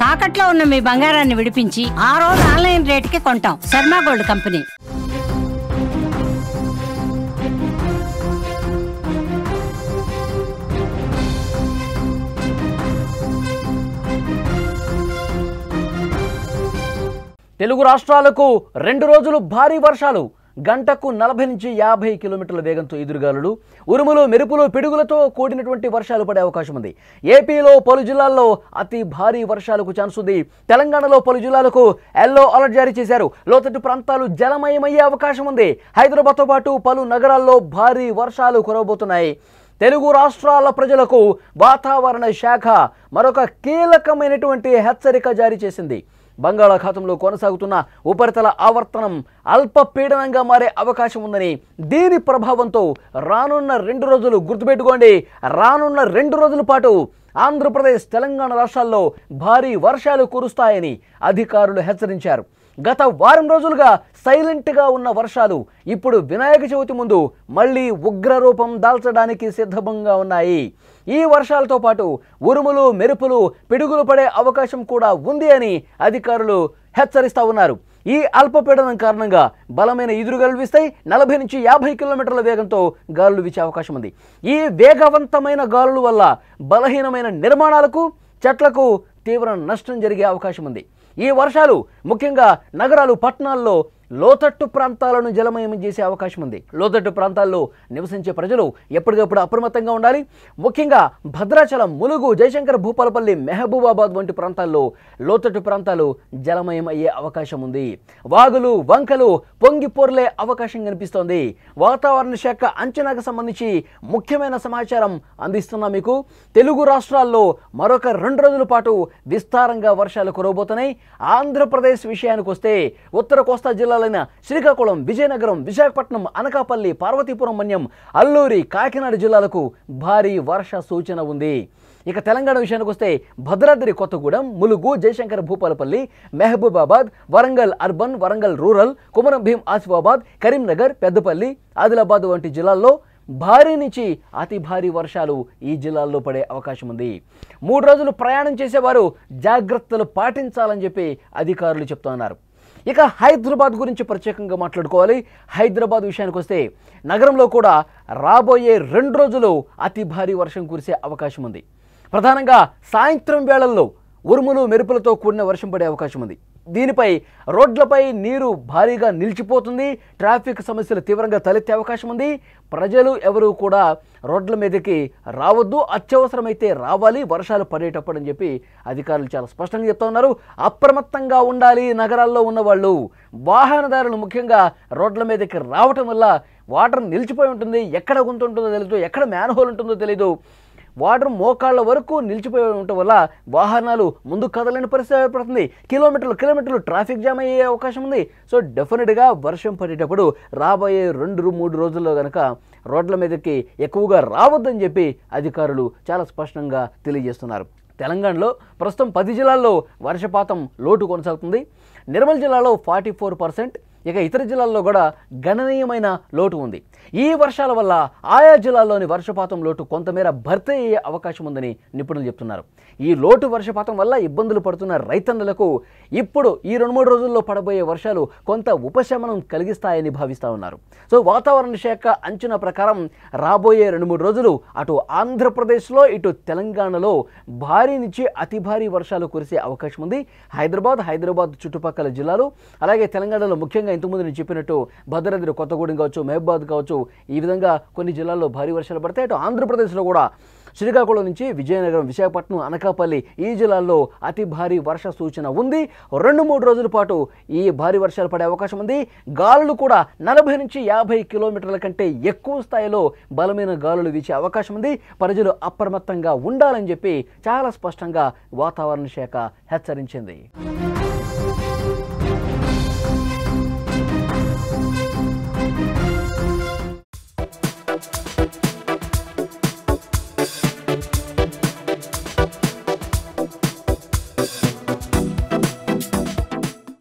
తాకట్లో ఉన్న మీ బంగారాన్ని విడిపించి ఆ రోజు ఆన్లైన్ రేటుకి కొంటాం. Sharma gold company. తెలుగు రాష్ట్రాలకు 2 రోజులు భారీ వర్షాలు. గంటకు 40 నుంచి 50 కిలోమీటర్ల వేగంతో ఎదురుగాలులు, ఉరుములు, మెరుపులు, పిడుగులతో కూడినటువంటి వర్షాలు పడే అవకాశం ఉంది. ఏపీలో పలు జిల్లాల్లో అతి భారీ వర్షాలకు ఛాన్స్ ఉంది. తెలంగాణలో పలు జిల్లాలకు ఎల్లో అలర్ట్ జారీ చేశారు. లోతట్టు ప్రాంతాలు జలమయమయ్యే అవకాశం ఉంది. హైదరాబాద్తో పాటు పలు నగరాల్లో భారీ వర్షాలు కురవబోతున్నాయి. తెలుగు రాష్ట్రాల ప్రజలకు వాతావరణ శాఖ మరొక కీలకమైనటువంటి హెచ్చరిక జారీ చేసింది. బంగాళాఖాతంలో కొనసాగుతున్న ఉపరితల ఆవర్తనం అల్పపీడనంగా మారే అవకాశం ఉందని, దీని ప్రభావంతో రానున్న 2 రోజులు గుర్తుపెట్టుకోండి, రానున్న 2 రోజుల పాటు ఆంధ్రప్రదేశ్, తెలంగాణ రాష్ట్రాల్లో భారీ వర్షాలు కురుస్తాయని అధికారులు హెచ్చరించారు. గత వారం రోజులుగా సైలెంట్గా ఉన్న వర్షాలు ఇప్పుడు వినాయక చవితి ముందు మళ్ళీ ఉగ్రరూపం దాల్చడానికి సిద్ధంగా ఉన్నాయి. ఈ వర్షాలతో పాటు ఉరుములు, మెరుపులు, పిడుగులు పడే అవకాశం కూడా ఉంది అని అధికారులు హెచ్చరిస్తూ ఉన్నారు. ఈ అల్పపీడనం కారణంగా బలమైన ఈదురుగాలులు వీస్తాయి. 40 నుంచి 50 కిలోమీటర్ల వేగంతో గాలులు వీచే అవకాశం ఉంది. ఈ వేగవంతమైన గాలుల వల్ల బలహీనమైన నిర్మాణాలకు, చెట్లకు తీవ్ర నష్టం జరిగే అవకాశం ఉంది. ఈ వర్షాలు ముఖ్యంగా నగరాలు, పట్టణాల్లో లోతట్టు ప్రాంతాలను జలమయం చేసే అవకాశం ఉంది. లోతట్టు ప్రాంతాల్లో నివసించే ప్రజలు ఎప్పటికప్పుడు అప్రమత్తంగా ఉండాలి. ముఖ్యంగా భద్రాచలం, ములుగు, జయశంకర్, భూపాలపల్లి, మెహబూబాబాద్ వంటి ప్రాంతాల్లో లోతట్టు ప్రాంతాలు జలమయం అయ్యే అవకాశం ఉంది. వాగులు, వంకలు పొంగి పొర్లే అవకాశం కనిపిస్తోంది. వాతావరణ శాఖ అంచనాకు సంబంధించి ముఖ్యమైన సమాచారం అందిస్తున్నా మీకు. తెలుగు రాష్ట్రాల్లో మరొక 2 రోజుల పాటు విస్తారంగా వర్షాలు కురవబోతున్నాయి. ఆంధ్రప్రదేశ్ విషయానికి వస్తే ఉత్తర కోస్తా జిల్లాలైన శ్రీకాకుళం, విజయనగరం, విశాఖపట్నం, అనకాపల్లి, పార్వతీపురం, మన్యం, అల్లూరి, కాకినాడ జిల్లాలకు భారీ వర్ష సూచన ఉంది. ఇక తెలంగాణ విషయానికి వస్తే భద్రాద్రి కొత్తగూడెం, ములుగు, జయశంకర్, భూపాలపల్లి, మెహబూబాబాద్, వరంగల్ అర్బన్, వరంగల్ రూరల్, కుమరం భీం, ఆసిఫాబాద్, కరీంనగర్, పెద్దపల్లి, ఆదిలాబాద్ వంటి జిల్లాల్లో భారీ నుంచి అతి భారీ వర్షాలు ఈ జిల్లాల్లో పడే అవకాశం ఉంది. 3 రోజులు ప్రయాణం చేసేవారు జాగ్రత్తలు పాటించాలని చెప్పి అధికారులు చెప్తున్నారు. ఇక హైదరాబాద్ గురించి ప్రత్యేకంగా మాట్లాడుకోవాలి. హైదరాబాద్ విషయానికి వస్తే నగరంలో కూడా రాబోయే 2 రోజులు అతి భారీ వర్షం కురిసే అవకాశం ఉంది. ప్రధానంగా సాయంత్రం వేళల్లో ఉరుములు, మెరుపులతో కూడిన వర్షం పడే అవకాశం ఉంది. దీనిపై రోడ్లపై నీరు భారీగా నిలిచిపోతుంది. ట్రాఫిక్ సమస్యలు తీవ్రంగా తలెత్తే అవకాశం ఉంది. ప్రజలు ఎవరు కూడా రోడ్ల మీదకి రావద్దు, అత్యవసరమైతే రావాలి వర్షాలు పడేటప్పుడు అని చెప్పి అధికారులు చాలా స్పష్టంగా చెప్తా ఉన్నారు. అప్రమత్తంగా ఉండాలి నగరాల్లో ఉన్నవాళ్ళు. వాహనదారులు ముఖ్యంగా రోడ్ల మీదకి రావటం వల్ల వాటర్ నిలిచిపోయి ఉంటుంది. ఎక్కడ గుంత ఉంటుందో తెలియదు, ఎక్కడ మ్యాన్హోల్ ఉంటుందో తెలియదు. వాటర్ మోకాళ్ళ వరకు నిలిచిపోయి ఉండటం వల్ల వాహనాలు ముందు కదలేని పరిస్థితి ఏర్పడుతుంది. కిలోమీటర్లు ట్రాఫిక్ జామ్ అయ్యే అవకాశం ఉంది. సో డెఫినెట్గా వర్షం పడేటప్పుడు రాబోయే 2-3 రోజుల్లో కనుక రోడ్ల మీదకి ఎక్కువగా రావద్దని చెప్పి అధికారులు చాలా స్పష్టంగా తెలియజేస్తున్నారు. తెలంగాణలో ప్రస్తుతం 10 జిల్లాల్లో వర్షపాతం లోటు కొనసాగుతుంది. నిర్మల్ జిల్లాలో 44%, ఇక ఇతర జిల్లాల్లో కూడా గణనీయమైన లోటు ఉంది. ఈ వర్షాల వల్ల ఆయా జిల్లాల్లోని వర్షపాతం లోటు కొంతమేర భర్తీ అయ్యే అవకాశం ఉందని నిపుణులు చెప్తున్నారు. ఈ లోటు వర్షపాతం వల్ల ఇబ్బందులు పడుతున్న రైతన్నలకు ఇప్పుడు ఈ 2-3 రోజుల్లో పడబోయే వర్షాలు కొంత ఉపశమనం కలిగిస్తాయని భావిస్తూ ఉన్నారు. సో వాతావరణ శాఖ అంచనా ప్రకారం రాబోయే 2-3 రోజులు అటు ఆంధ్రప్రదేశ్లో, ఇటు తెలంగాణలో భారీ నుంచి అతి భారీ వర్షాలు కురిసే అవకాశం ఉంది. హైదరాబాద్ చుట్టుపక్కల జిల్లాలు, అలాగే తెలంగాణలో ముఖ్యంగా ఇంతకుముందు నేను చెప్పినట్టు భద్రాద్రి కొత్తగూడెం కావచ్చు, మహబూబాబాద్ కావచ్చు, ఈ విధంగా కొన్ని జిల్లాల్లో భారీ వర్షాలు పడతాయి. అటు ఆంధ్రప్రదేశ్లో కూడా శ్రీకాకుళం నుంచి విజయనగరం, విశాఖపట్నం, అనకాపల్లి ఈ జిల్లాల్లో అతి భారీ వర్ష సూచన ఉంది. 2-3 రోజుల పాటు ఈ భారీ వర్షాలు పడే అవకాశం ఉంది. గాలులు కూడా 40 నుంచి 50 కిలోమీటర్ల కంటే ఎక్కువ స్థాయిలో బలమైన గాలులు వీచే అవకాశం ఉంది. ప్రజలు అప్రమత్తంగా ఉండాలని చెప్పి చాలా స్పష్టంగా వాతావరణ శాఖ హెచ్చరించింది.